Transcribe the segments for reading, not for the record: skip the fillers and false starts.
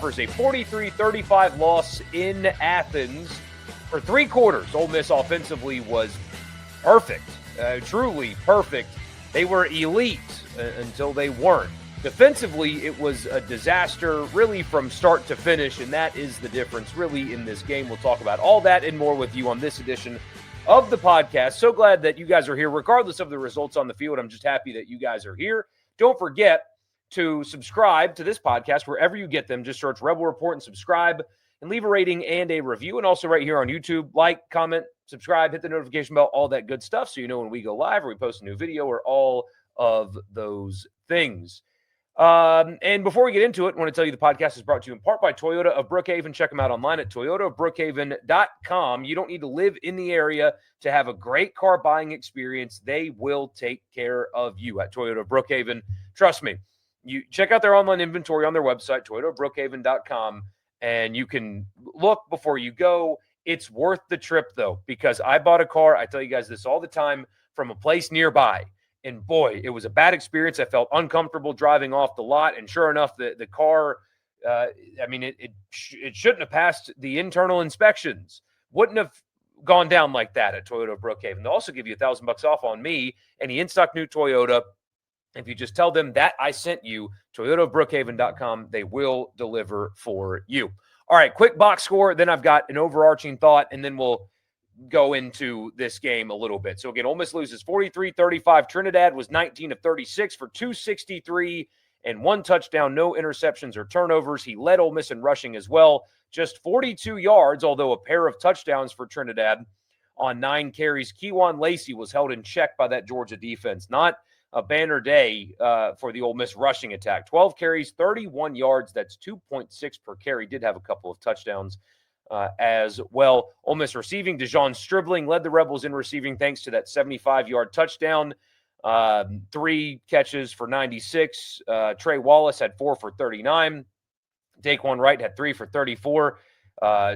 suffers a 43-35 loss in Athens. For 3 quarters, Ole Miss offensively was perfect, truly perfect. They were elite until they weren't. Defensively, it was a disaster really from start to finish, and that is the difference really in this game. We'll talk about all that and more with you on this edition of the podcast. So glad that you guys are here, regardless of the results on the field. I'm just happy that you guys are here. Don't forget to subscribe to this podcast wherever you get them. Just search Rebel Report and subscribe and leave a rating and a review. And also right here on YouTube, like, comment, subscribe, hit the notification bell, all that good stuff so you know when we go live or we post a new video or all of those things. And before we get into it, I want to tell you the podcast is brought to you in part by Toyota of Brookhaven. Check them out online at toyotaofbrookhaven.com. You don't need to live in the area to have a great car buying experience. They will take care of you at Toyota of Brookhaven. Trust me. You check out their online inventory on their website, toyotaofbrookhaven.com, and you can look before you go. It's worth the trip, though, because I bought a car, I tell you guys this all the time, from a place nearby. And boy, it was a bad experience. I felt uncomfortable driving off the lot. And sure enough, the car, it shouldn't have passed the internal inspections. Wouldn't have gone down like that at Toyota of Brookhaven. They'll also give you $1,000 off on me, any in-stock new Toyota. If you just tell them that I sent you, toyotaofbrookhaven.com, they will deliver for you. All right, quick box score. Then I've got an overarching thought, and then we'll go into this game a little bit. So again, Ole Miss loses 43-35. Trinidad was 19 of 36 for 263 and 1 touchdown, no interceptions or turnovers. He led Ole Miss in rushing as well, just 42 yards, although a pair of touchdowns for Trinidad on 9 carries. Kejuan Lacey was held in check by that Georgia defense. Not a banner day for the Ole Miss rushing attack. 12 carries, 31 yards. That's 2.6 per carry. Did have a couple of touchdowns as well. Ole Miss receiving, DeJon Stribling led the Rebels in receiving thanks to that 75-yard touchdown. 3 catches for 96. Trey Wallace had 4 for 39. Daquan Wright had 3 for 34.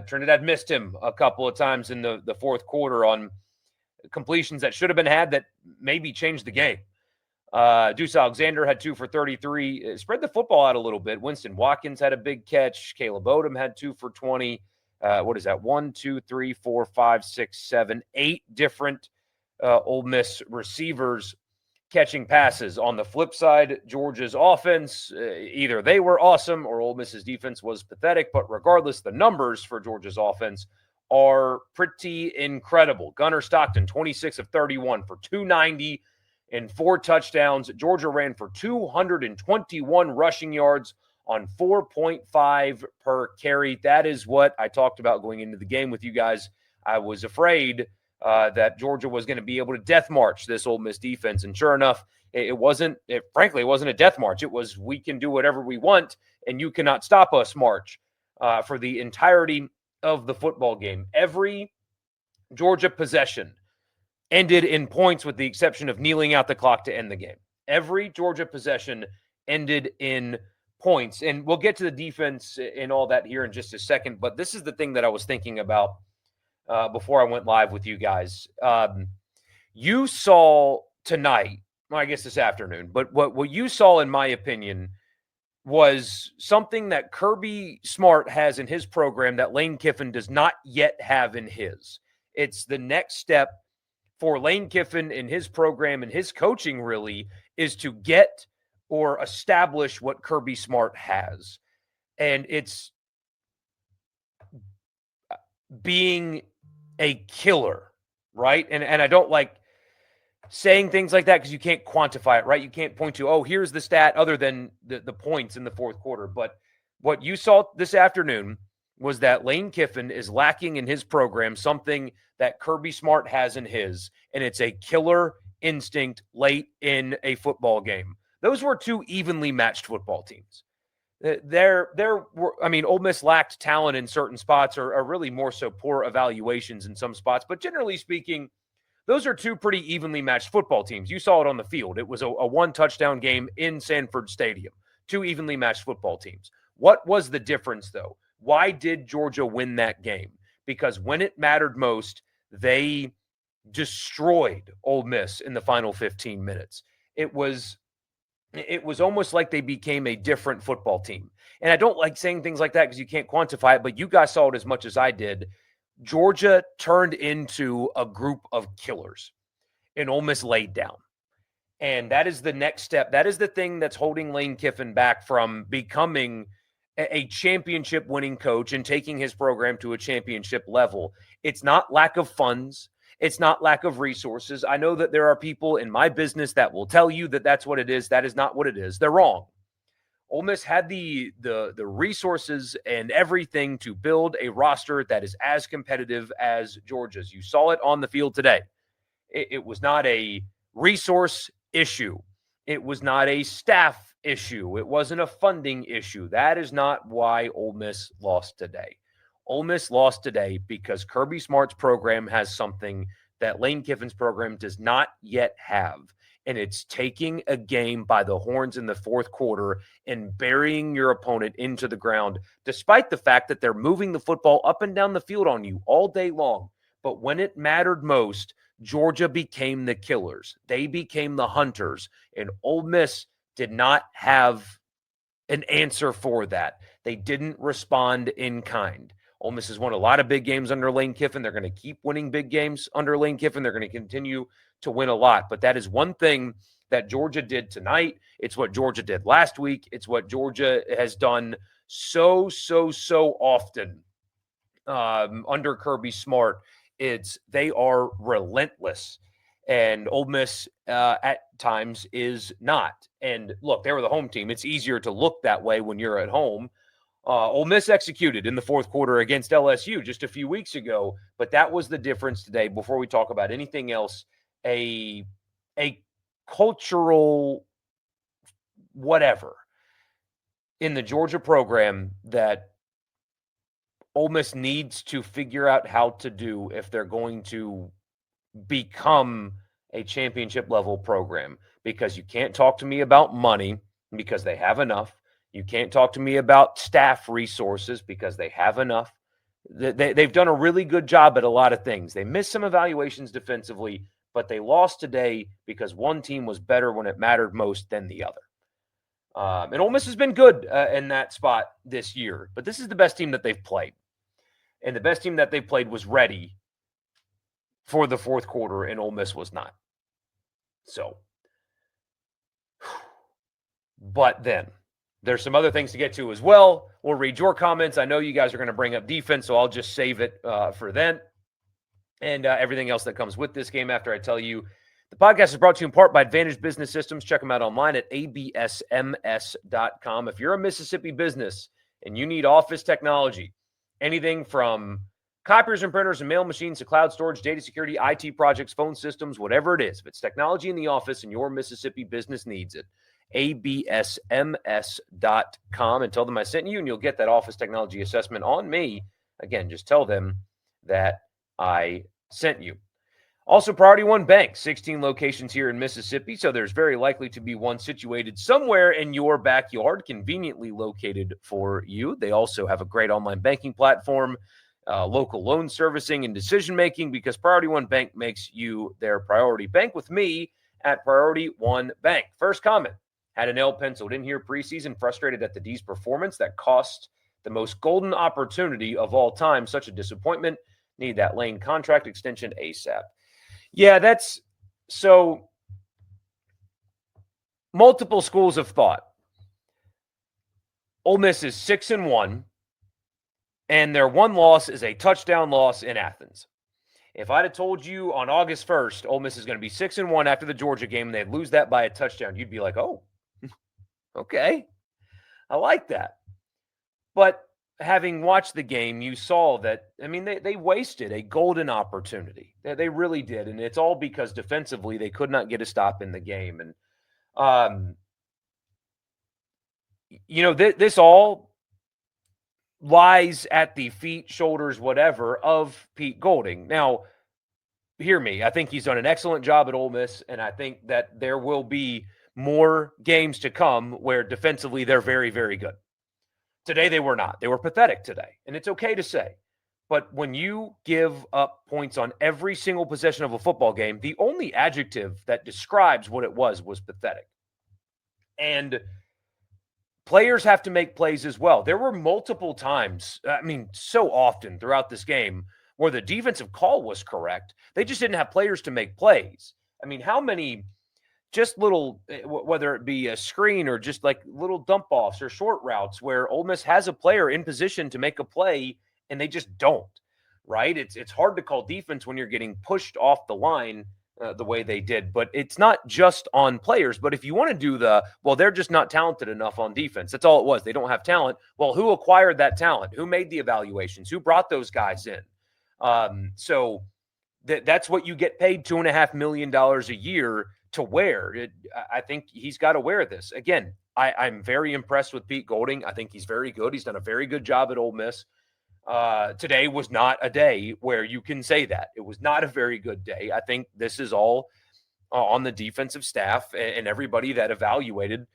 Trinidad missed him a couple of times in the fourth quarter on completions that should have been had that maybe changed the game. Deuce Alexander had 2 for 33. Spread the football out a little bit. Winston Watkins had a big catch. Caleb Odom had 2 for 20. What is that? 1, 2, 3, 4, 5, 6, 7, 8 different Ole Miss receivers catching passes. On the flip side, Georgia's offense, either they were awesome or Ole Miss's defense was pathetic. But regardless, the numbers for Georgia's offense are pretty incredible. Gunnar Stockton, 26 of 31 for 290 and 4 touchdowns. Georgia ran for 221 rushing yards on 4.5 per carry. That is what I talked about going into the game with you guys. I was afraid that Georgia was going to be able to death march this Ole Miss defense. And sure enough, frankly, it wasn't a death march. It was, we can do whatever we want, and you cannot stop us march for the entirety of the football game. Every Georgia possession ended in points with the exception of kneeling out the clock to end the game. Every Georgia possession ended in points. And we'll get to the defense and all that here in just a second. But this is the thing that I was thinking about before I went live with you guys. You saw tonight, well, I guess this afternoon, but what you saw, in my opinion, was something that Kirby Smart has in his program that Lane Kiffin does not yet have in his. It's the next step for Lane Kiffin in his program and his coaching really is to get or establish what Kirby Smart has. And it's being a killer, right? And I don't like saying things like that because you can't quantify it, right? You can't point to, oh, here's the stat other than the points in the fourth quarter. But what you saw this afternoon was that Lane Kiffin is lacking in his program something that Kirby Smart has in his, and it's a killer instinct late in a football game. Those were 2 evenly matched football teams. Ole Miss lacked talent in certain spots or really more so poor evaluations in some spots. But generally speaking, those are 2 pretty evenly matched football teams. You saw it on the field. It was a 1-touchdown game in Sanford Stadium. 2 evenly matched football teams. What was the difference, though? Why did Georgia win that game? Because when it mattered most, they destroyed Ole Miss in the final 15 minutes. It was almost like they became a different football team. And I don't like saying things like that because you can't quantify it, but you guys saw it as much as I did. Georgia turned into a group of killers, and Ole Miss laid down. And that is the next step. That is the thing that's holding Lane Kiffin back from becoming a championship winning coach and taking his program to a championship level. It's not lack of funds. It's not lack of resources. I know that there are people in my business that will tell you that that's what it is. That is not what it is. They're wrong. Ole Miss had the resources and everything to build a roster that is as competitive as Georgia's. You saw it on the field today. It was not a resource issue. It was not a staff issue. It wasn't a funding issue. That is not why Ole Miss lost today. Ole Miss lost today because Kirby Smart's program has something that Lane Kiffin's program does not yet have. And it's taking a game by the horns in the fourth quarter and burying your opponent into the ground, despite the fact that they're moving the football up and down the field on you all day long. But when it mattered most, Georgia became the killers. They became the hunters. And Ole Miss did not have an answer for that. They didn't respond in kind. Ole Miss has won a lot of big games under Lane Kiffin. They're going to keep winning big games under Lane Kiffin. They're going to continue to win a lot. But that is one thing that Georgia did tonight. It's what Georgia did last week. It's what Georgia has done so often under Kirby Smart. They are relentless. And Ole Miss at times is not. And look, they were the home team. It's easier to look that way when you're at home. Ole Miss executed in the fourth quarter against LSU just a few weeks ago, but that was the difference today. Before we talk about anything else, a cultural whatever in the Georgia program that Ole Miss needs to figure out how to do if they're going to become a championship level program, because you can't talk to me about money because they have enough. You can't talk to me about staff resources because they have enough. They've done a really good job at a lot of things. They missed some evaluations defensively, but they lost today because one team was better when it mattered most than the other. And Ole Miss has been good in that spot this year, but this is the best team that they've played. And the best team that they played was ready for the fourth quarter, and Ole Miss was not. So, but then there's some other things to get to as well. We'll read your comments. I know you guys are going to bring up defense, so I'll just save it for then. And everything else that comes with this game after I tell you. The podcast is brought to you in part by Advantage Business Systems. Check them out online at absms.com. If you're a Mississippi business and you need office technology, anything from copiers and printers and mail machines to cloud storage, data security, IT projects, phone systems, whatever it is, if it's technology in the office and your Mississippi business needs it, absms.com, and tell them I sent you, and you'll get that office technology assessment on me. Again, just tell them that I sent you. Also, Priority One Bank, 16 locations here in Mississippi, so there's very likely to be one situated somewhere in your backyard, conveniently located for you. They also have a great online banking platform, local loan servicing and decision-making, because Priority One Bank makes you their priority. Bank with me at Priority One Bank. First comment. Had an L penciled in here preseason, frustrated at the D's performance that cost the most golden opportunity of all time. Such a disappointment. Need that Lane contract extension ASAP. Yeah, that's so multiple schools of thought. Ole Miss is 6-1, and their one loss is a touchdown loss in Athens. If I'd have told you on August 1st, Ole Miss is going to be 6-1 after the Georgia game, and they'd lose that by a touchdown, you'd be like, oh, okay, I like that. But having watched the game, you saw that, I mean, they wasted a golden opportunity. They really did, and it's all because defensively they could not get a stop in the game. And, this all lies at the feet, shoulders, whatever, of Pete Golding. Now, hear me. I think he's done an excellent job at Ole Miss, and I think that there will be more games to come where defensively they're very, very good. Today they were not. They were pathetic today, and it's okay to say. But when you give up points on every single possession of a football game, the only adjective that describes what it was pathetic. And players have to make plays as well. There were multiple times, so often throughout this game where the defensive call was correct. They just didn't have players to make plays. How many just little, whether it be a screen or just like little dump offs or short routes where Ole Miss has a player in position to make a play and they just don't, right? It's hard to call defense when you're getting pushed off the line the way they did. But it's not just on players. But if you want to do they're just not talented enough on defense. That's all it was. They don't have talent. Well, who acquired that talent? Who made the evaluations? Who brought those guys in? So that's what you get paid $2.5 million a year to wear. I think he's got to wear this. Again, I'm very impressed with Pete Golding. I think he's very good. He's done a very good job at Ole Miss. Today was not a day where you can say that. It was not a very good day. I think this is all on the defensive staff and everybody that evaluated,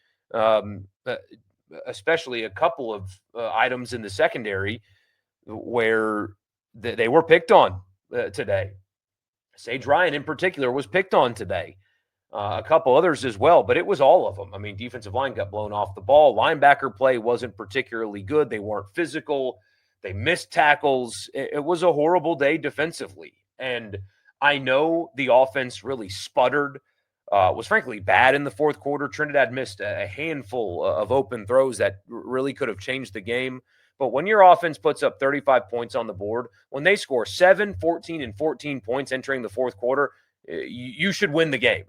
especially a couple of items in the secondary where they were picked on today. Sage Ryan in particular was picked on today. A couple others as well, but it was all of them. Defensive line got blown off the ball. Linebacker play wasn't particularly good. They weren't physical. They missed tackles. It was a horrible day defensively. And I know the offense really sputtered, was frankly bad in the fourth quarter. Trinidad missed a handful of open throws that really could have changed the game. But when your offense puts up 35 points on the board, when they score 7, 14, and 14 points entering the fourth quarter, you should win the game.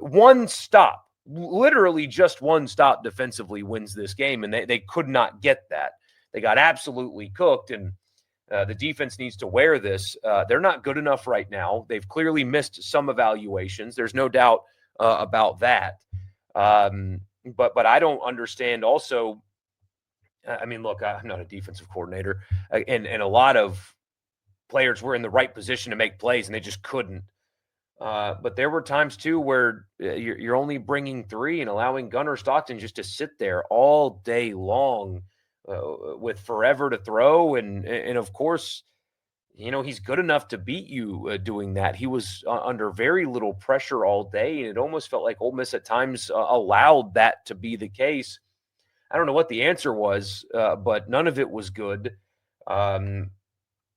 One stop, literally just one stop defensively wins this game, and they could not get that. They got absolutely cooked, and the defense needs to wear this. They're not good enough right now. They've clearly missed some evaluations. There's no doubt about that. But I don't understand also. Look, I'm not a defensive coordinator, and a lot of players were in the right position to make plays, and they just couldn't. But there were times, too, where you're only bringing 3 and allowing Gunnar Stockton just to sit there all day long with forever to throw. And of course, he's good enough to beat you doing that. He was under very little pressure all day, and it almost felt like Ole Miss at times allowed that to be the case. I don't know what the answer was, but none of it was good. Either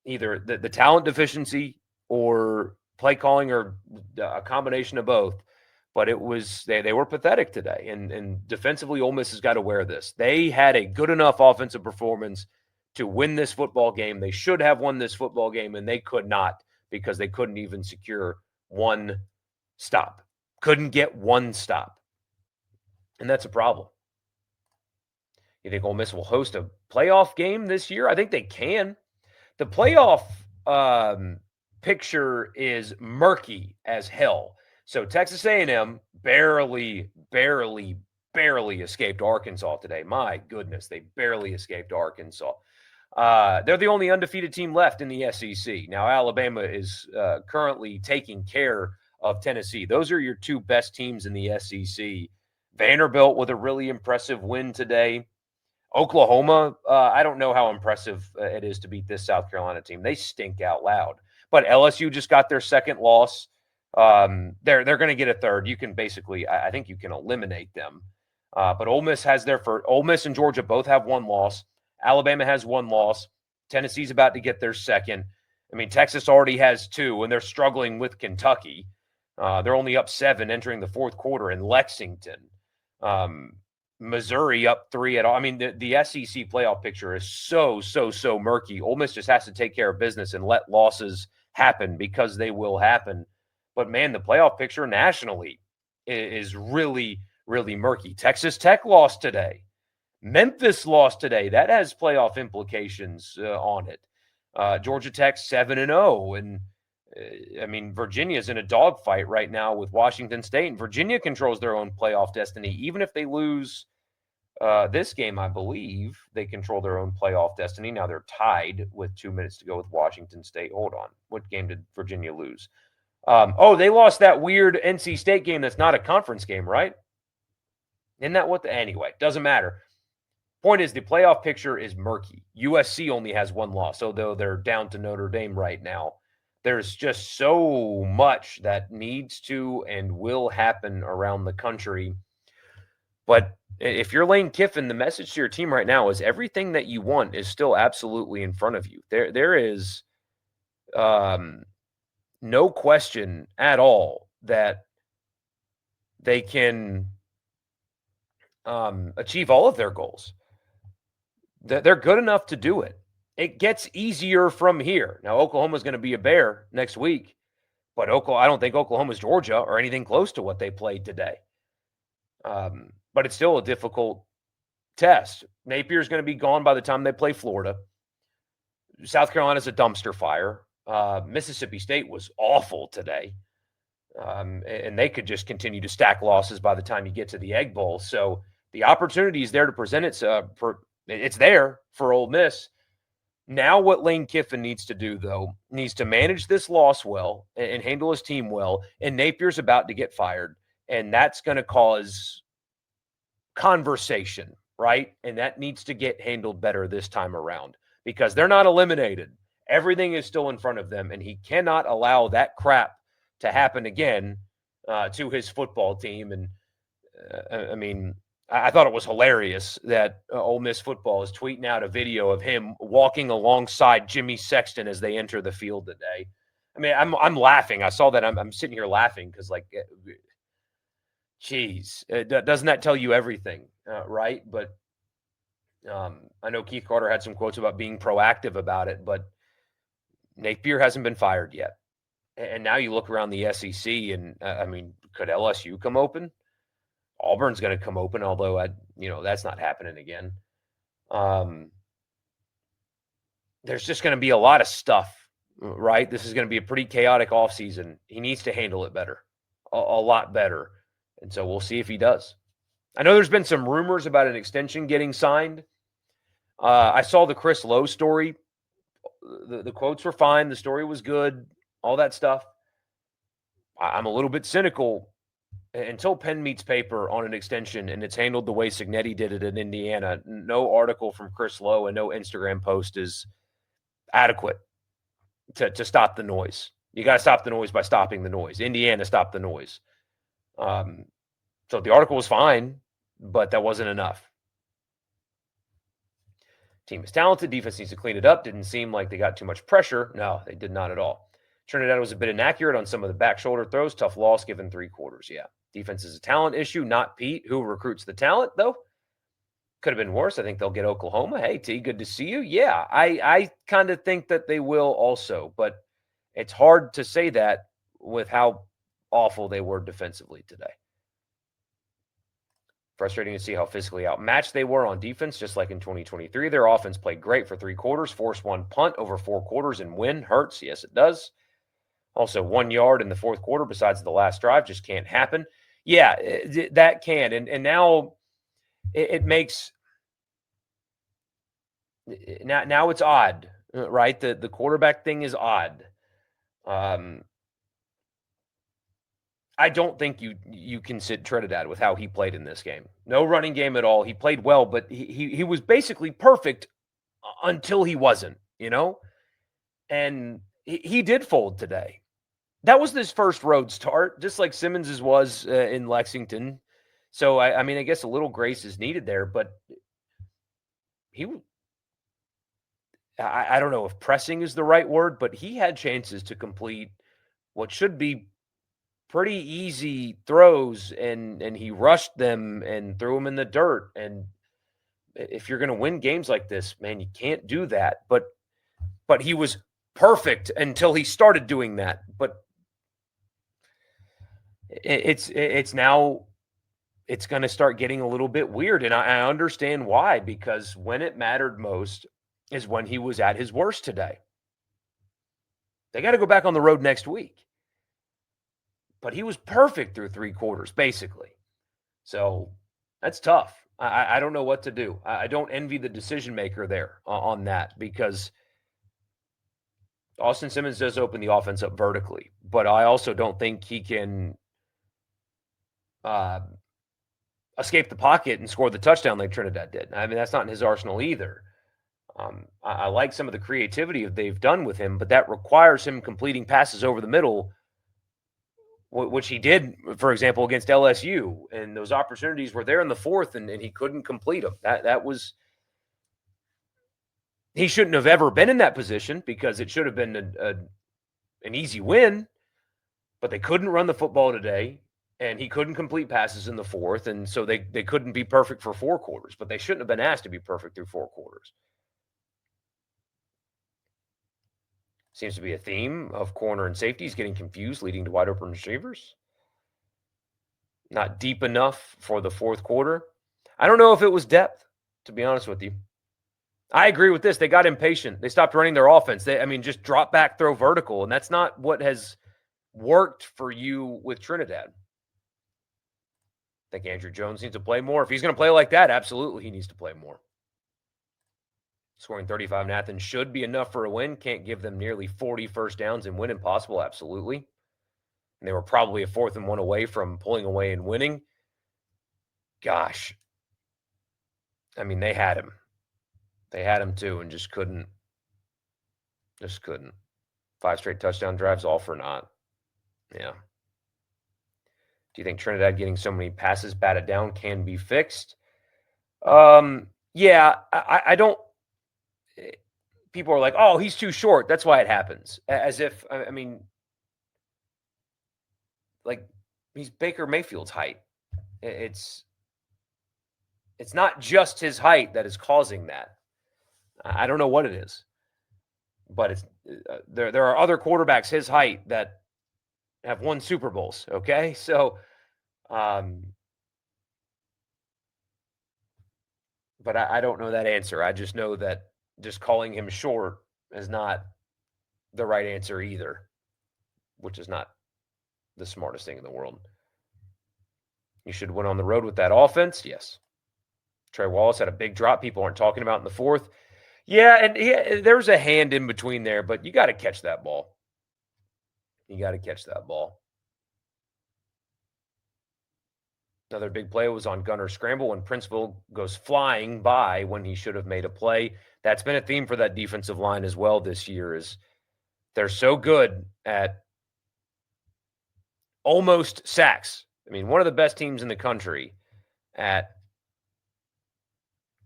the talent deficiency or play calling, or a combination of both. But it was they were pathetic today, and defensively, Ole Miss has got to wear this. They had a good enough offensive performance to win this football game. They should have won this football game, and they could not, because they couldn't even secure one stop. Couldn't get one stop, and that's a problem. You think Ole Miss will host a playoff game this year? I think they can. The playoff picture is murky as hell. So Texas A&M barely escaped Arkansas today. My goodness, they barely escaped Arkansas. They're the only undefeated team left in the SEC. Now, Alabama is currently taking care of Tennessee. Those are your 2 best teams in the SEC. Vanderbilt with a really impressive win today. Oklahoma, I don't know how impressive it is to beat this South Carolina team. They stink out loud. But LSU just got their second loss. They're going to get a third. You can basically, I think you can eliminate them. But Ole Miss has their first. Ole Miss and Georgia both have 1 loss. Alabama has 1 loss. Tennessee's about to get their second. Texas already has 2, and they're struggling with Kentucky. They're only up 7 entering the fourth quarter in Lexington. Missouri up 3 at all. The SEC playoff picture is so murky. Ole Miss just has to take care of business and let losses happen, because they will happen. But, man, the playoff picture nationally is really, really murky. Texas Tech lost today. Memphis lost today. That has playoff implications on it. Georgia Tech 7-0. And, Virginia's in a dogfight right now with Washington State. And Virginia controls their own playoff destiny. Even if they lose this game, I believe they control their own playoff destiny. Now they're tied with 2 minutes to go with Washington State. Hold on. What game did Virginia lose? They lost that weird NC State game that's not a conference game, right? Isn't that what anyway, doesn't matter. Point is, the playoff picture is murky. USC only has 1 loss, although they're down to Notre Dame right now. There's just so much that needs to and will happen around the country. But If you're Lane Kiffin, the message to your team right now is everything that you want is still absolutely in front of you. There is um, no question at all that they can achieve all of their goals. They're good enough to do it. It gets easier from here. Now, Oklahoma's going to be a bear next week, but I don't think Oklahoma's Georgia or anything close to what they played today. But it's still a difficult test. Napier's going to be gone by the time they play Florida. South Carolina's a dumpster fire. Mississippi State was awful today. And they could just continue to stack losses by the time you get to the Egg Bowl. So the opportunity is there to present it's there for Ole Miss. Now what Lane Kiffin needs to do, though, needs to manage this loss well and handle his team well. And Napier's about to get fired. And that's going to cause conversation, right? And that needs to get handled better this time around because they're not eliminated. Everything is still in front of them, and he cannot allow that crap to happen again to his football team. And I mean, I thought it was hilarious that Ole Miss football is tweeting out a video of him walking alongside Jimmy Sexton as they enter the field today. I mean, I'm laughing. I saw that. I'm sitting here laughing because, like, geez, doesn't that tell you everything, right? But I know Keith Carter had some quotes about being proactive about it, but Napier hasn't been fired yet. And now you look around the SEC, and I mean, could LSU come open? Auburn's going to come open, although that's not happening again. There's just going to be a lot of stuff, right? This is going to be a pretty chaotic offseason. He needs to handle it better, a lot better. And so we'll see if he does. I know there's been some rumors about an extension getting signed. I saw the Chris Lowe story. The quotes were fine. The story was good. All that stuff. I'm a little bit cynical. Until pen meets paper on an extension and it's handled the way Cignetti did it in Indiana, no article from Chris Lowe and no Instagram post is adequate to stop the noise. You got to stop the noise by stopping the noise. Indiana stopped the noise. So the article was fine, but that wasn't enough. Team is talented. Defense needs to clean it up. Didn't seem like they got too much pressure. No, they did not at all. Trinidad was a bit inaccurate on some of the back shoulder throws. Tough loss given 3 quarters. Yeah. Defense is a talent issue, not Pete, who recruits the talent, though. Could have been worse. I think they'll get Oklahoma. Hey, T, good to see you. Yeah, I kind of think that they will also, but it's hard to say that with how awful they were defensively today. Frustrating to see how physically outmatched they were on defense, just like in 2023. Their offense played great for 3 quarters, forced 1 punt over 4 quarters and win. Hurts. Yes, it does. Also, 1 yard in the 4th quarter besides the last drive just can't happen. Yeah, that can. And now it makes – now it's odd, right? The quarterback thing is odd. I don't think you can sit Trinidad with how he played in this game. No running game at all. He played well, but he was basically perfect until he wasn't, And he did fold today. That was his first road start, just like Simmons's was in Lexington. So, I mean, I guess a little grace is needed there, but I don't know if pressing is the right word, but he had chances to complete what should be pretty easy throws, and he rushed them and threw them in the dirt. And if you're going to win games like this, man, you can't do that. But he was perfect until he started doing that. But it's now it's going to start getting a little bit weird, and I understand why, because when it mattered most is when he was at his worst today. They got to go back on the road next week. But he was perfect through 3 quarters, basically. So that's tough. I don't know what to do. I don't envy the decision maker there on that, because Austin Simmons does open the offense up vertically, but I also don't think he can escape the pocket and score the touchdown like Trinidad did. I mean, that's not in his arsenal either. I like some of the creativity they've done with him, but that requires him completing passes over the middle which he did, for example, against LSU. And those opportunities were there in the fourth, and he couldn't complete them. That was – he shouldn't have ever been in that position because it should have been an easy win, but they couldn't run the football today, and he couldn't complete passes in the fourth, and so they couldn't be perfect for 4 quarters, but they shouldn't have been asked to be perfect through 4 quarters. Seems to be a theme of corner and safeties getting confused, leading to wide open receivers. Not deep enough for the fourth quarter. I don't know if it was depth, to be honest with you. I agree with this. They got impatient. They stopped running their offense. Just drop back, throw vertical, and that's not what has worked for you with Trinidad. I think Andrew Jones needs to play more. If he's going to play like that, absolutely he needs to play more. Scoring 35 in Athens should be enough for a win. Can't give them nearly 40 first downs and win impossible, absolutely. And they were probably a 4th and 1 away from pulling away and winning. Gosh. I mean, they had him. They had him too and just couldn't. 5 straight touchdown drives, all for naught. Yeah. Do you think Trinidad getting so many passes batted down can be fixed? Yeah, I don't. People are like, oh, he's too short. That's why it happens. As if, I mean, like, he's Baker Mayfield's height. It's not just his height that is causing that. I don't know what it is, but it's there are other quarterbacks his height that have won Super Bowls. Okay, so, but I don't know that answer. I just know that just calling him short is not the right answer either, which is not the smartest thing in the world. You should win on the road with that offense. Yes. Trey Wallace had a big drop people aren't talking about in the fourth. Yeah, and there's a hand in between there, but you got to catch that ball. Another big play was on Gunner's scramble when Princeville goes flying by when he should have made a play. That's been a theme for that defensive line as well this year is they're so good at almost sacks. I mean, one of the best teams in the country at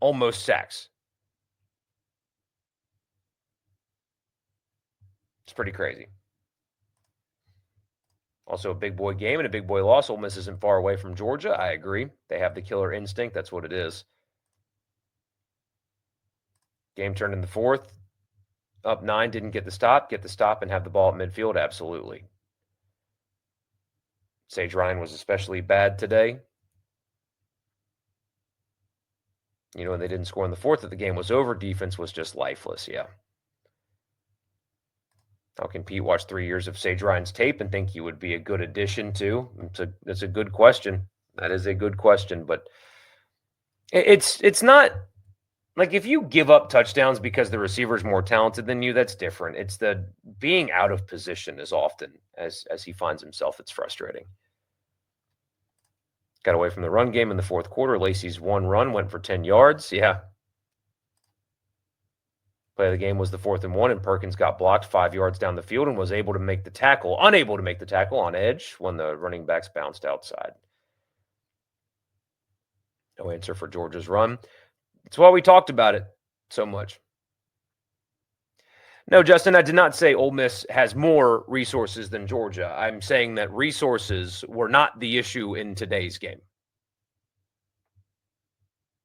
almost sacks. It's pretty crazy. Also a big boy game and a big boy loss. Ole Miss isn't far away from Georgia. I agree. They have the killer instinct. That's what it is. Game turned in the fourth. Up 9, didn't get the stop and have the ball at midfield. Absolutely. Sage Ryan was especially bad today. When they didn't score in the fourth that the game was over, defense was just lifeless. Yeah. How can Pete watch 3 years of Sage Ryan's tape and think he would be a good addition to? It's a good question. That is a good question, but it's not like if you give up touchdowns because the receiver's more talented than you, that's different. It's the being out of position as often as he finds himself. It's frustrating. Got away from the run game in the fourth quarter. Lacey's one run went for 10 yards. Yeah. Play of the game was the 4th and 1, and Perkins got blocked 5 yards down the field and was unable to make the tackle on edge when the running backs bounced outside. No answer for Georgia's run. That's why we talked about it so much. No, Justin, I did not say Ole Miss has more resources than Georgia. I'm saying that resources were not the issue in today's game.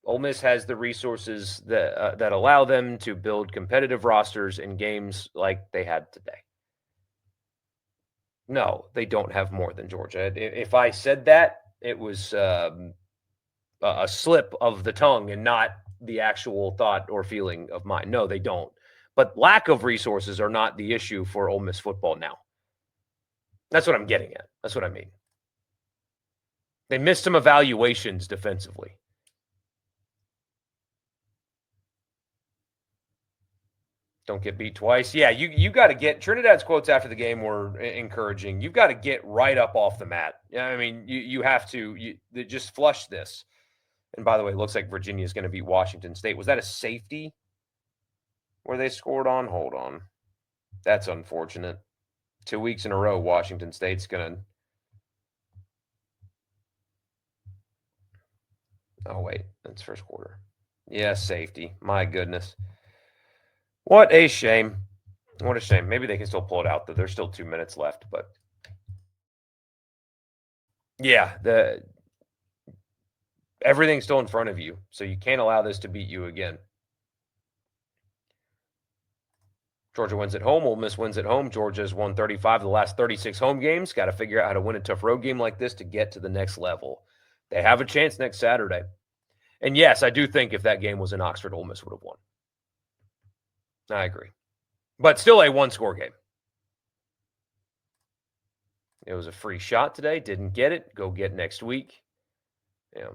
Ole Miss has the resources that allow them to build competitive rosters in games like they had today. No, they don't have more than Georgia. If I said that, it was a slip of the tongue and not the actual thought or feeling of mine. No, they don't. But lack of resources are not the issue for Ole Miss football now. That's what I'm getting at. That's what I mean. They missed some evaluations defensively. Don't get beat twice. Yeah, you got to get – Trinidad's quotes after the game were encouraging. You've got to get right up off the mat. I mean, you have to just flush this. And by the way, it looks like Virginia's going to beat Washington State. Was that a safety where they scored on? Hold on. That's unfortunate. 2 weeks in a row, Washington State's going to Oh, wait. That's first quarter. Yeah, safety. My goodness. What a shame. What a shame. Maybe they can still pull it out, though. There's still 2 minutes left, but yeah, everything's still in front of you, so you can't allow this to beat you again. Georgia wins at home. Ole Miss wins at home. Georgia's won 35 of the last 36 home games. Got to figure out how to win a tough road game like this to get to the next level. They have a chance next Saturday. And yes, I do think if that game was in Oxford, Ole Miss would have won. I agree. But still a one-score game. It was a free shot today. Didn't get it. Go get next week. Yeah.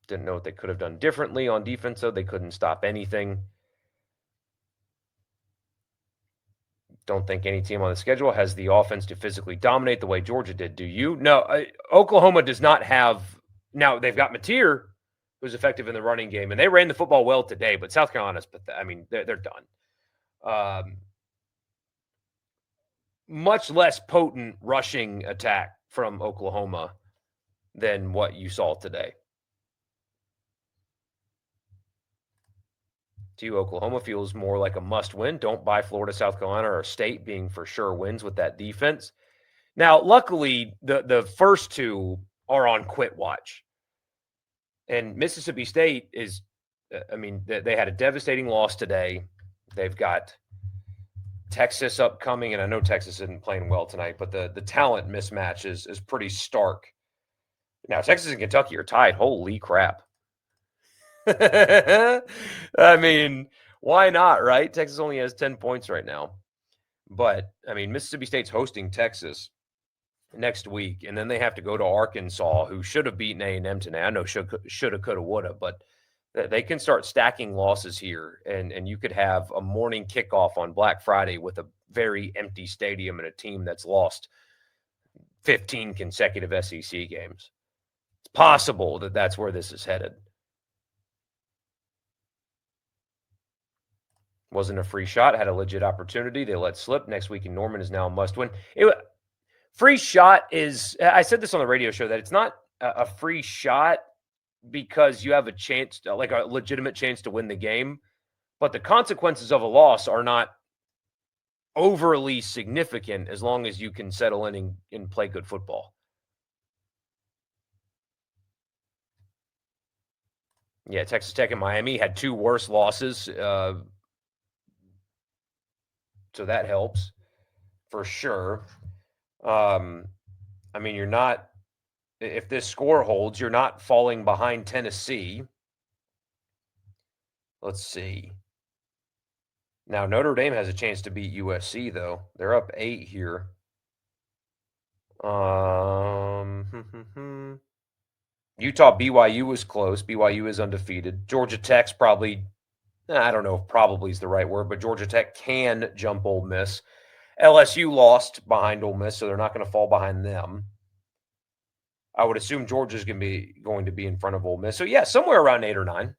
Didn't know what they could have done differently on defense, though. They couldn't stop anything. Don't think any team on the schedule has the offense to physically dominate the way Georgia did. Do you? No. Oklahoma does not have. Now, they've got Mateer, who's effective in the running game, and they ran the football well today, but South Carolina's, I mean, they're done. Much less potent rushing attack from Oklahoma than what you saw today. To you, Oklahoma feels more like a must-win. Don't buy Florida, South Carolina, or State being for sure wins with that defense. Now, luckily, the first two are on quit watch. And Mississippi State is, I mean, they had a devastating loss today. They've got Texas upcoming, and I know Texas isn't playing well tonight, but the talent mismatch is pretty stark. Now, Texas and Kentucky are tied. Holy crap. I mean, why not, right? Texas only has 10 points right now. But, I mean, Mississippi State's hosting Texas next week, and then they have to go to Arkansas, who should have beaten A&M today. I know shoulda, coulda, woulda, but they can start stacking losses here, and you could have a morning kickoff on Black Friday with a very empty stadium and a team that's lost 15 consecutive SEC games. It's possible that that's where this is headed. Wasn't a free shot, had a legit opportunity. They let slip. Next week in Norman is now a must-win. Free shot is, I said this on the radio show, that it's not a free shot because you have a chance, like a legitimate chance to win the game, but the consequences of a loss are not overly significant as long as you can settle in and play good football. Yeah, Texas Tech and Miami had two worse losses, so that helps for sure. I mean, you're not, if this score holds, you're not falling behind Tennessee. Let's see. Now, Notre Dame has a chance to beat USC, though. They're up 8 here. Utah, BYU was close. BYU is undefeated. Georgia Tech's probably, I don't know if probably is the right word, but Georgia Tech can jump Ole Miss. LSU lost behind Ole Miss, so they're not going to fall behind them. I would assume Georgia's going to be in front of Ole Miss. So, yeah, somewhere around 8 or 9.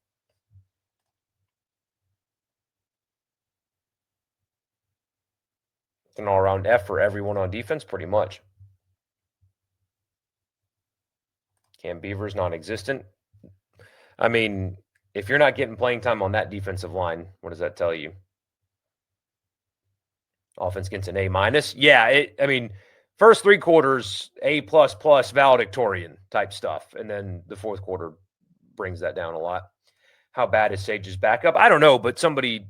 An all-around F for everyone on defense, pretty much. Cam Beaver's non-existent. I mean, if you're not getting playing time on that defensive line, what does that tell you? Offense gets an A-. Yeah, I mean, first 3 quarters, A++ valedictorian type stuff. And then the fourth quarter brings that down a lot. How bad is Sage's backup? I don't know, but somebody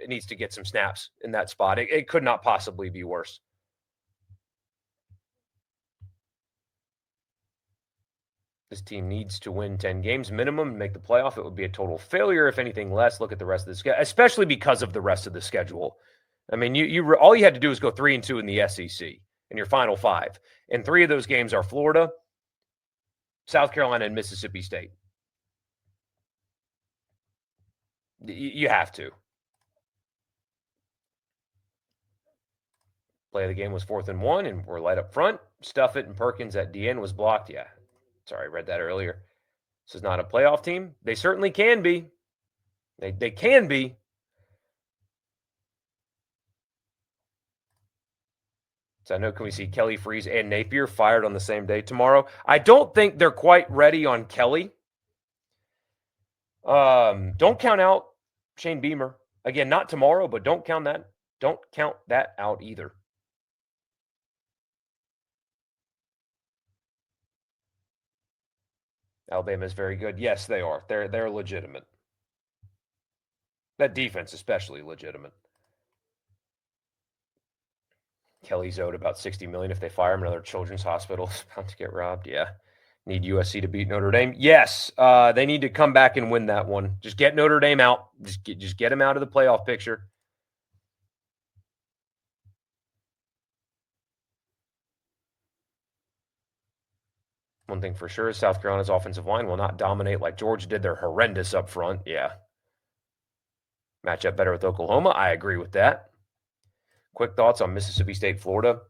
needs to get some snaps in that spot. It could not possibly be worse. This team needs to win 10 games minimum and make the playoff. It would be a total failure if anything less. Look at the rest of the schedule, especially because of the rest of the schedule. I mean, you all you had to do is go 3-2 in the SEC in your final 5. And 3 of those games are Florida, South Carolina, and Mississippi State. You have to. Play of the game was 4th and 1, and we're light up front. Stuff it, and Perkins at DN was blocked. Yeah, sorry, I read that earlier. This is not a playoff team. They certainly can be. They can be. So I know, can we see Kelly Freeze and Napier fired on the same day tomorrow? I don't think they're quite ready on Kelly. Don't count out Shane Beamer. Again, not tomorrow, but don't count that out either. Alabama is very good. Yes, they are. They're legitimate. That defense especially legitimate. Kelly's owed about $60 million if they fire him. Another children's hospital is about to get robbed. Yeah. Need USC to beat Notre Dame? Yes. They need to come back and win that one. Just get Notre Dame out. Just get them out of the playoff picture. One thing for sure is South Carolina's offensive line will not dominate like Georgia did. They're horrendous up front. Yeah. Match up better with Oklahoma. I agree with that. Quick thoughts on Mississippi State, Florida.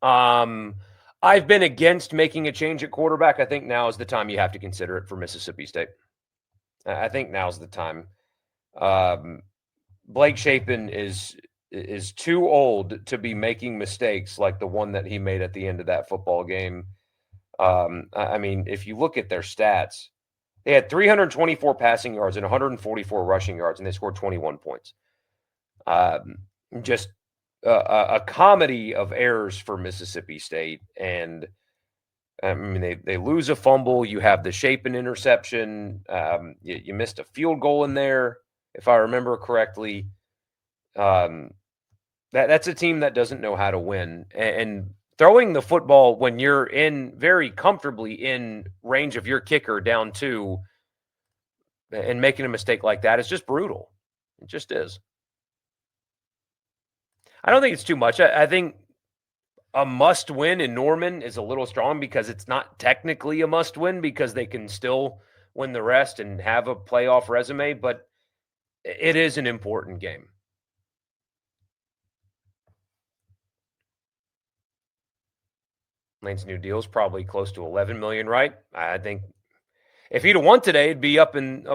I've been against making a change at quarterback. I think now is the time you have to consider it for Mississippi State. I think now's the time. Blake Shapen is too old to be making mistakes like the one that he made at the end of that football game. I mean, if you look at their stats, they had 324 passing yards and 144 rushing yards, and they scored 21 points. Just a comedy of errors for Mississippi State. And I mean, they lose a fumble. You have the Shapen interception. You missed a field goal in there, if I remember correctly. That's a team that doesn't know how to win. And throwing the football when you're in very comfortably in range of your kicker down 2 and making a mistake like that is just brutal. It just is. I don't think it's too much. I think a must win in Norman is a little strong because it's not technically a must win because they can still win the rest and have a playoff resume, but it is an important game. Lane's new deal is probably close to 11 million, right? I think if he'd have won today, it'd be up in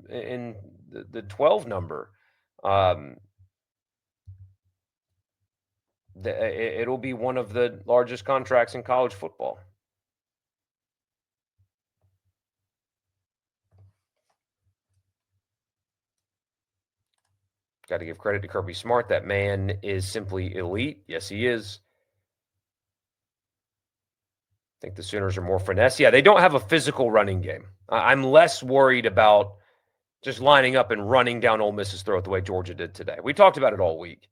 the 12 number. It'll be one of the largest contracts in college football. Got to give credit to Kirby Smart. That man is simply elite. Yes, he is. I think the Sooners are more finesse. Yeah, they don't have a physical running game. I'm less worried about just lining up and running down Ole Miss's throat the way Georgia did today. We talked about it all week.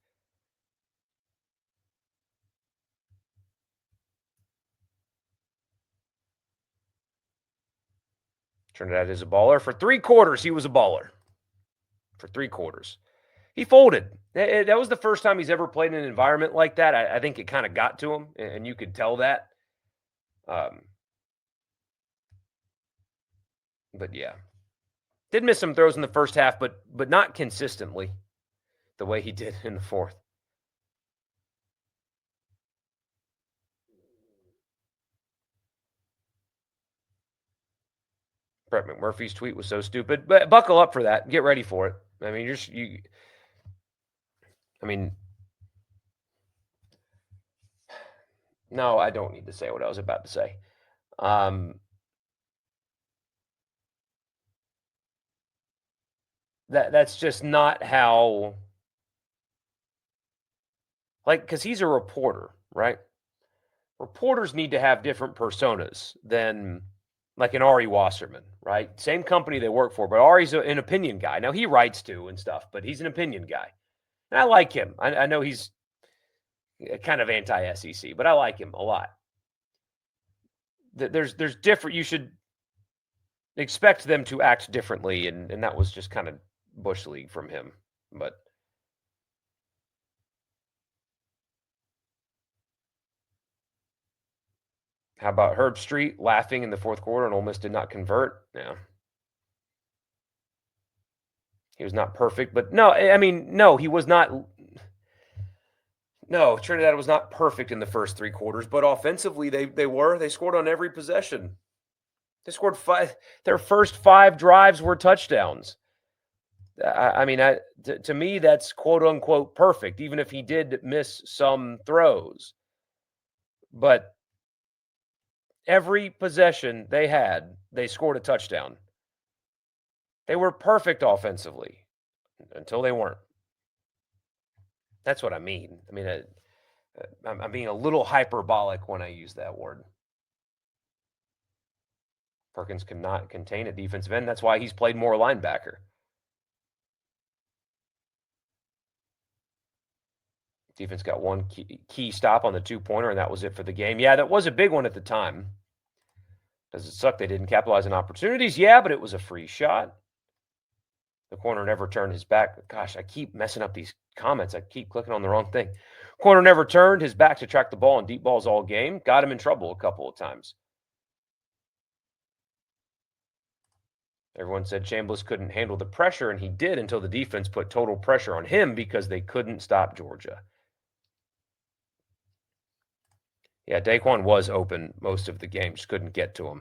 Trinidad is a baller. For 3 quarters, he was a baller. For 3 quarters. He folded. That was the first time he's ever played in an environment like that. I think it kind of got to him, and you could tell that. But yeah. Did miss some throws in the first half, but not consistently the way he did in the fourth. Brett McMurphy's tweet was so stupid, but buckle up for that. Get ready for it. I mean, no, I don't need to say what I was about to say. That's just not how, like, because he's a reporter, right? Reporters need to have different personas than like an Ari Wasserman, right? Same company they work for, but Ari's an opinion guy. Now, he writes too and stuff, but he's an opinion guy. And I like him. I know he's kind of anti-SEC, but I like him a lot. There's different, you should expect them to act differently, and that was just kind of Bush League from him. But how about Herb Street laughing in the fourth quarter and Ole Miss did not convert? Yeah. He was not perfect, but no, I mean, no, he was not. No, Trinidad was not perfect in the first 3 quarters, but offensively they were. They scored on every possession. They scored 5. Their first 5 drives were touchdowns. I mean, to me, that's quote unquote perfect, even if he did miss some throws. But every possession they had, they scored a touchdown. They were perfect offensively until they weren't. That's what I mean. I mean, I'm being a little hyperbolic when I use that word. Perkins cannot contain a defensive end. That's why he's played more linebacker. Defense got one key stop on the two-pointer, and that was it for the game. Yeah, that was a big one at the time. Does it suck they didn't capitalize on opportunities? Yeah, but it was a free shot. The corner never turned his back. Gosh, I keep messing up these comments. I keep clicking on the wrong thing. Corner never turned his back to track the ball on deep balls all game. Got him in trouble a couple of times. Everyone said Chambliss couldn't handle the pressure, and he did until the defense put total pressure on him because they couldn't stop Georgia. Yeah, Daquan was open most of the game, just couldn't get to him.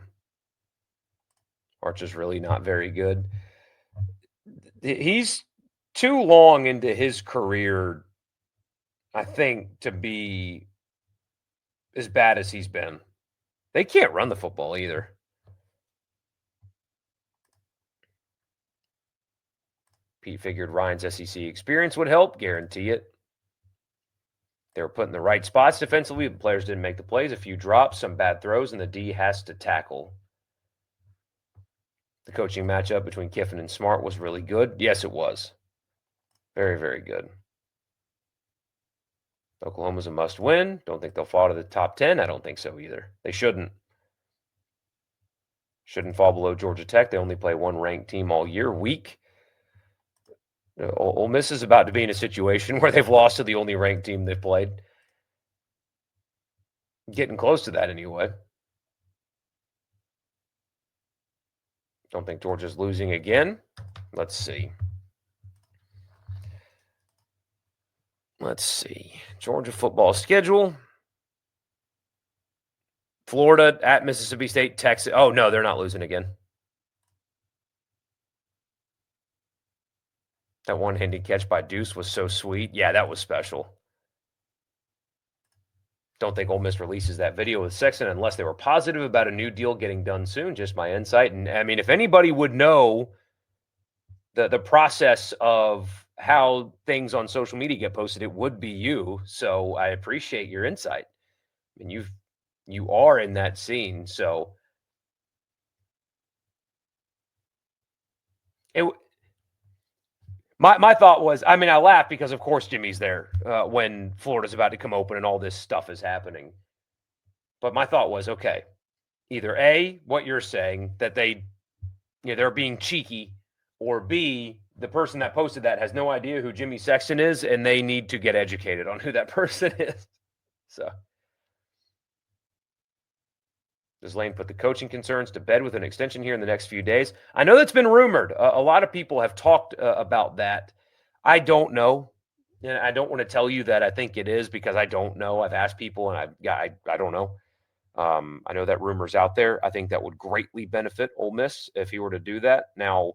Archer's really not very good. He's too long into his career, I think, to be as bad as he's been. They can't run the football either. Pete figured Ryan's SEC experience would help, guarantee it. They were put in the right spots defensively. The players didn't make the plays. A few drops, some bad throws, and the D has to tackle. The coaching matchup between Kiffin and Smart was really good. Yes, it was. Very, very good. Oklahoma's a must-win. Don't think they'll fall to the top 10. I don't think so either. They shouldn't. Shouldn't fall below Georgia Tech. They only play one ranked team all year. Weak. Ole Miss is about to be in a situation where they've lost to the only ranked team they've played. Getting close to that anyway. Don't think Georgia's losing again. Let's see. Georgia football schedule. Florida at Mississippi State, Texas. Oh, no, they're not losing again. That one-handed catch by Deuce was so sweet. Yeah, that was special. Don't think Ole Miss releases that video with Sexton unless they were positive about a new deal getting done soon. Just my insight. And I mean, if anybody would know the process of how things on social media get posted, it would be you. So I appreciate your insight. I mean, you are in that scene. So my thought was, I mean, I laughed because of course Jimmy's there when Florida's about to come open and all this stuff is happening. But my thought was, okay, either A, what you're saying, that they're being cheeky, or B, the person that posted that has no idea who Jimmy Sexton is, and they need to get educated on who that person is. So, does Lane put the coaching concerns to bed with an extension here in the next few days? I know that's been rumored. A lot of people have talked about that. I don't know. And I don't want to tell you that I think it is because I don't know. I've asked people, and I don't know. I know that rumor's out there. I think that would greatly benefit Ole Miss if he were to do that. Now,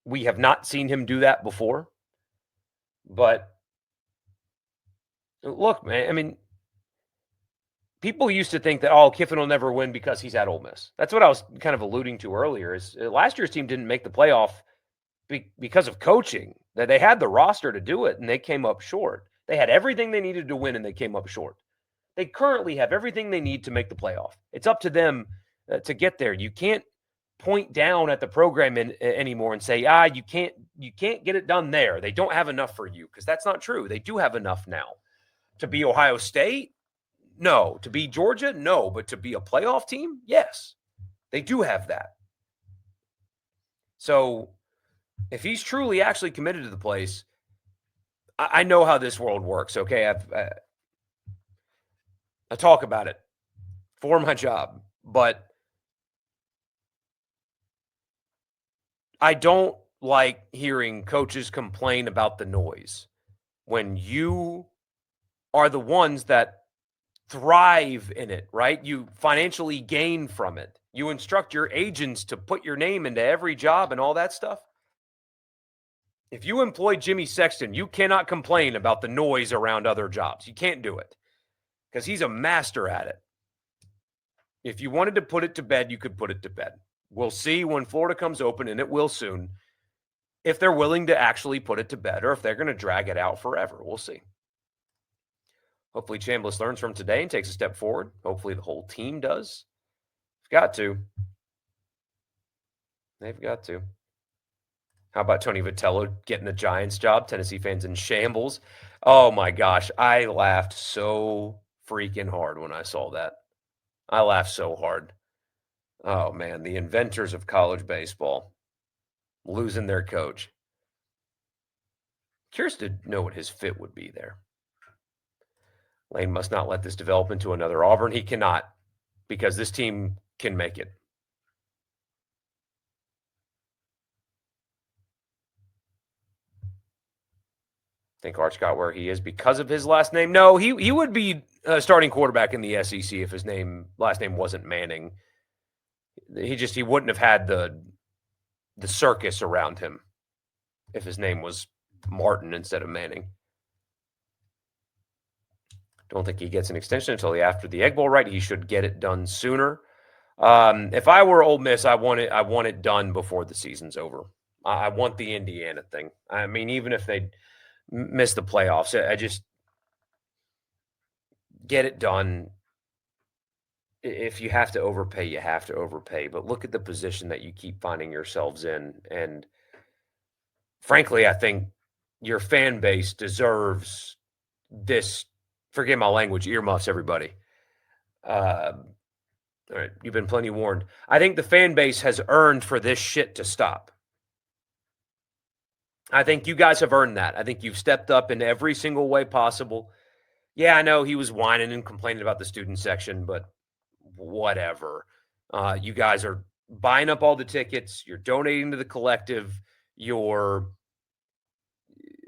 we have not seen him do that before. But look, man, I mean, people used to think that, Kiffin will never win because he's at Ole Miss. That's what I was kind of alluding to earlier is last year's team didn't make the playoff because of coaching. That they had the roster to do it, and they came up short. They had everything they needed to win, and they came up short. They currently have everything they need to make the playoff. It's up to them to get there. You can't point down at the program anymore and say, you can't get it done there. They don't have enough for you, because that's not true. They do have enough now. To be Ohio State? No. To be Georgia? No. But to be a playoff team? Yes. They do have that. So if he's truly actually committed to the place, I know how this world works, okay? I talk about it for my job, but I don't like hearing coaches complain about the noise when you are the ones that thrive in it, right? You financially gain from it. You instruct your agents to put your name into every job and all that stuff. If you employ Jimmy Sexton, you cannot complain about the noise around other jobs. You can't do it because he's a master at it. If you wanted to put it to bed, you could put it to bed. We'll see when Florida comes open, and it will soon, if they're willing to actually put it to bed or if they're going to drag it out forever. We'll see. Hopefully, Chambliss learns from today and takes a step forward. Hopefully, the whole team does. They've got to. They've got to. How about Tony Vitello getting the Giants job? Tennessee fans in shambles. Oh, my gosh. I laughed so freaking hard when I saw that. I laughed so hard. Oh, man. The inventors of college baseball losing their coach. Curious to know what his fit would be there. Lane must not let this develop into another Auburn. He cannot, because this team can make it. Think Arch got where he is because of his last name? No, he would be a starting quarterback in the SEC if his last name wasn't Manning. He wouldn't have had the circus around him if his name was Martin instead of Manning. Don't think he gets an extension until after the Egg Bowl, right? He should get it done sooner. If I were Ole Miss, I want it done before the season's over. I want the Indiana thing. I mean, even if they miss the playoffs, I just get it done. If you have to overpay, you have to overpay. But look at the position that you keep finding yourselves in. And frankly, I think your fan base deserves this. Forgive my language, earmuffs, everybody. All right, you've been plenty warned. I think the fan base has earned for this shit to stop. I think you guys have earned that. I think you've stepped up in every single way possible. Yeah, I know he was whining and complaining about the student section, but whatever. You guys are buying up all the tickets. You're donating to the collective. You're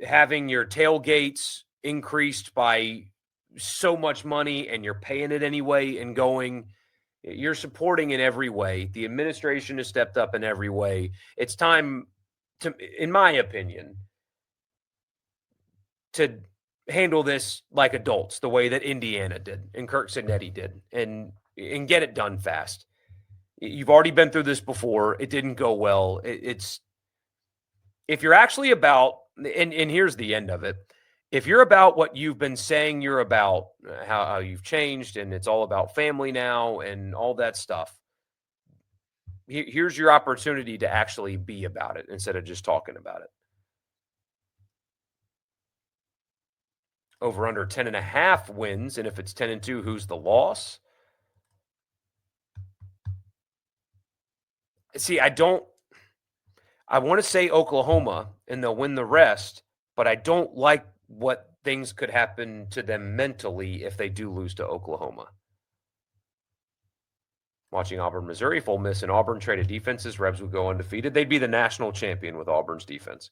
having your tailgates increased by so much money, and you're paying it anyway and going. You're supporting in every way. The administration has stepped up in every way. It's time to, in my opinion, to handle this like adults, the way that Indiana did and Kirk Cignetti did, and get it done fast. You've already been through this before. It didn't go well. It's if you're actually about, and here's the end of it. If you're about what you've been saying you're about, how you've changed, and it's all about family now and all that stuff, here's your opportunity to actually be about it instead of just talking about it. Over under 10.5 wins, and if it's 10-2, who's the loss? See, I want to say Oklahoma, and they'll win the rest, but I don't like what things could happen to them mentally if they do lose to Oklahoma. Watching Auburn, Missouri, if Ole Miss and Auburn traded defenses, Rebs would go undefeated. They'd be the national champion with Auburn's defense.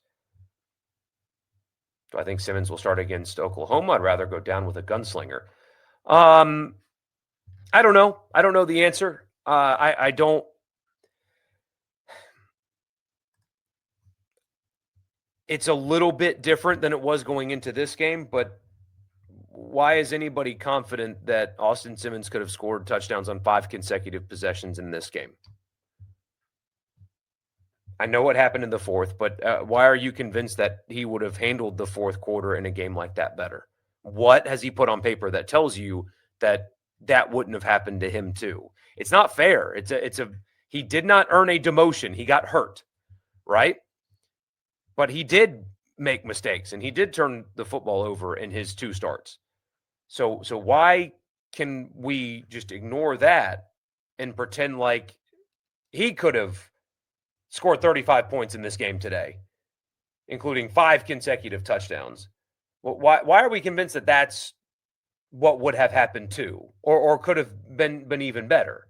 Do I think Simmons will start against Oklahoma? I'd rather go down with a gunslinger. I don't know. I don't know the answer. I don't. It's a little bit different than it was going into this game, but why is anybody confident that Austin Simmons could have scored touchdowns on 5 consecutive possessions in this game? I know what happened in the fourth, but why are you convinced that he would have handled the fourth quarter in a game like that better? What has he put on paper that tells you that that wouldn't have happened to him too? It's not fair. He did not earn a demotion. He got hurt, right? But he did make mistakes, and he did turn the football over in his 2 starts. So why can we just ignore that and pretend like he could have scored 35 points in this game today, including 5 consecutive touchdowns? Well, why are we convinced that that's what would have happened too, or could have been even better?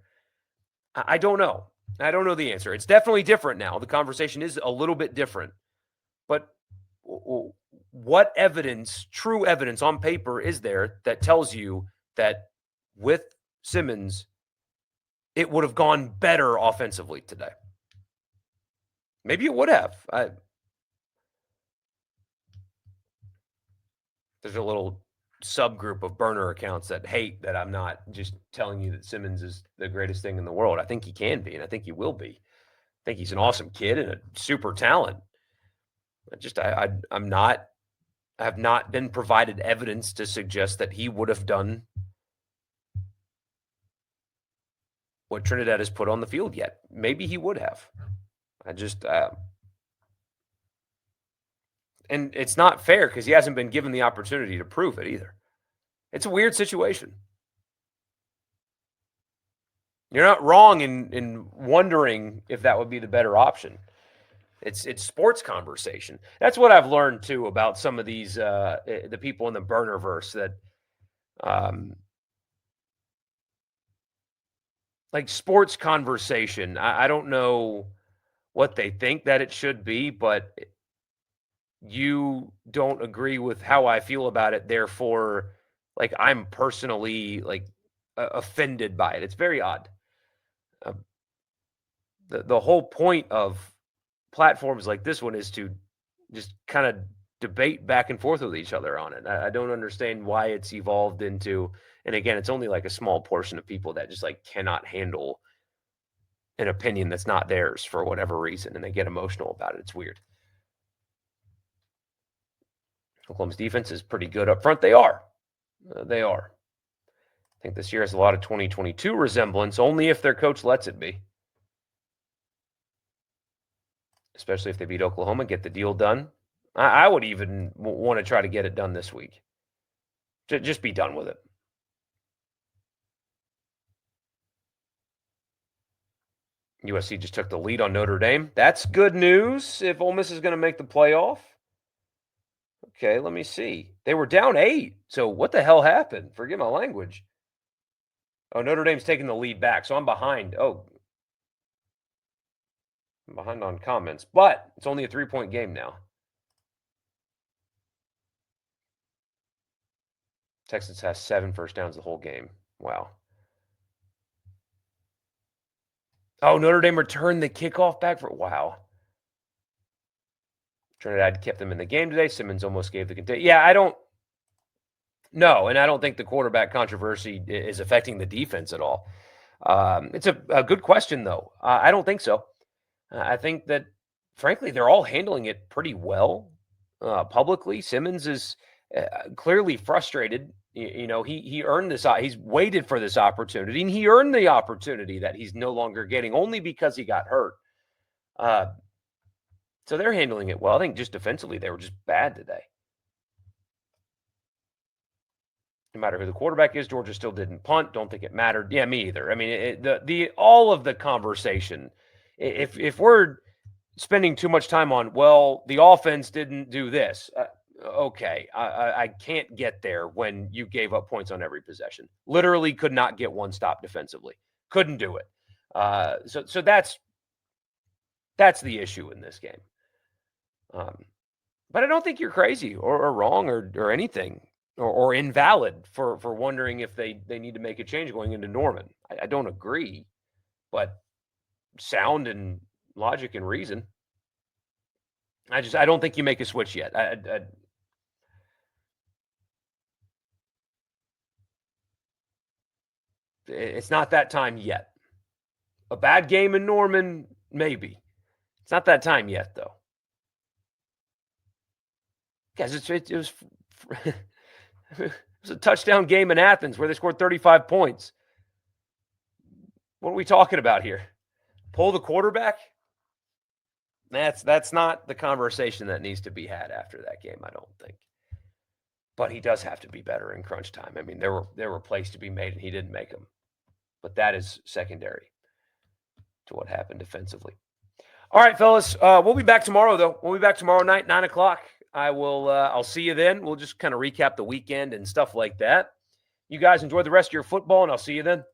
I don't know. I don't know the answer. It's definitely different now. The conversation is a little bit different. But what evidence, true evidence on paper is there that tells you that with Simmons, it would have gone better offensively today? Maybe it would have. There's a little subgroup of burner accounts that hate that I'm not just telling you that Simmons is the greatest thing in the world. I think he can be, and I think he will be. I think he's an awesome kid and a super talent. I'm not. I have not been provided evidence to suggest that he would have done what Trinidad has put on the field yet. Maybe he would have. And it's not fair because he hasn't been given the opportunity to prove it either. It's a weird situation. You're not wrong in wondering if that would be the better option. It's sports conversation. That's what I've learned too about some of these the people in the burnerverse that like sports conversation. I don't know what they think that it should be, but you don't agree with how I feel about it. Therefore, like I'm personally like offended by it. It's very odd. The whole point of platforms like this one is to just kind of debate back and forth with each other on it. I don't understand why it's evolved into, and again, it's only like a small portion of people that just like cannot handle an opinion that's not theirs for whatever reason, and they get emotional about it. It's weird. Oklahoma's defense is pretty good up front. They are. They are. I think this year has a lot of 2022 resemblance, only if their coach lets it be. Especially if they beat Oklahoma, get the deal done. I would even want to try to get it done this week. Just be done with it. USC just took the lead on Notre Dame. That's good news if Ole Miss is going to make the playoff. Okay, let me see. They were down 8. So what the hell happened? Forgive my language. Oh, Notre Dame's taking the lead back. So I'm behind. I'm behind on comments. But it's only a 3-point game now. Texas has 7 first downs the whole game. Wow. Oh, Notre Dame returned the kickoff back for wow. Trinidad kept them in the game today. Simmons almost gave the contain. Yeah, I don't know, and I don't think the quarterback controversy is affecting the defense at all. It's a good question, though. I don't think so. I think that, frankly, they're all handling it pretty well publicly. Simmons is clearly frustrated. He earned this. He's waited for this opportunity, and he earned the opportunity that he's no longer getting only because he got hurt. So they're handling it well. I think just defensively, they were just bad today. No matter who the quarterback is, Georgia still didn't punt. Don't think it mattered. Yeah, me either. I mean, all of the conversation, if we're spending too much time on, well, the offense didn't do this. Okay, I can't get there when you gave up points on every possession. Literally could not get one stop defensively. Couldn't do it. So that's the issue in this game. But I don't think you're crazy or wrong or anything or invalid for wondering if they need to make a change going into Norman. I don't agree, but sound and logic and reason. I don't think you make a switch yet. It's not that time yet. A bad game in Norman, maybe. It's not that time yet, though. Guys, it was it was a touchdown game in Athens where they scored 35 points. What are we talking about here? Pull the quarterback? That's not the conversation that needs to be had after that game, I don't think. But he does have to be better in crunch time. I mean, there were plays to be made, and he didn't make them. But that is secondary to what happened defensively. All right, fellas. We'll be back tomorrow, though. We'll be back tomorrow night, 9 o'clock. I'll see you then. We'll just kind of recap the weekend and stuff like that. You guys enjoy the rest of your football, and I'll see you then.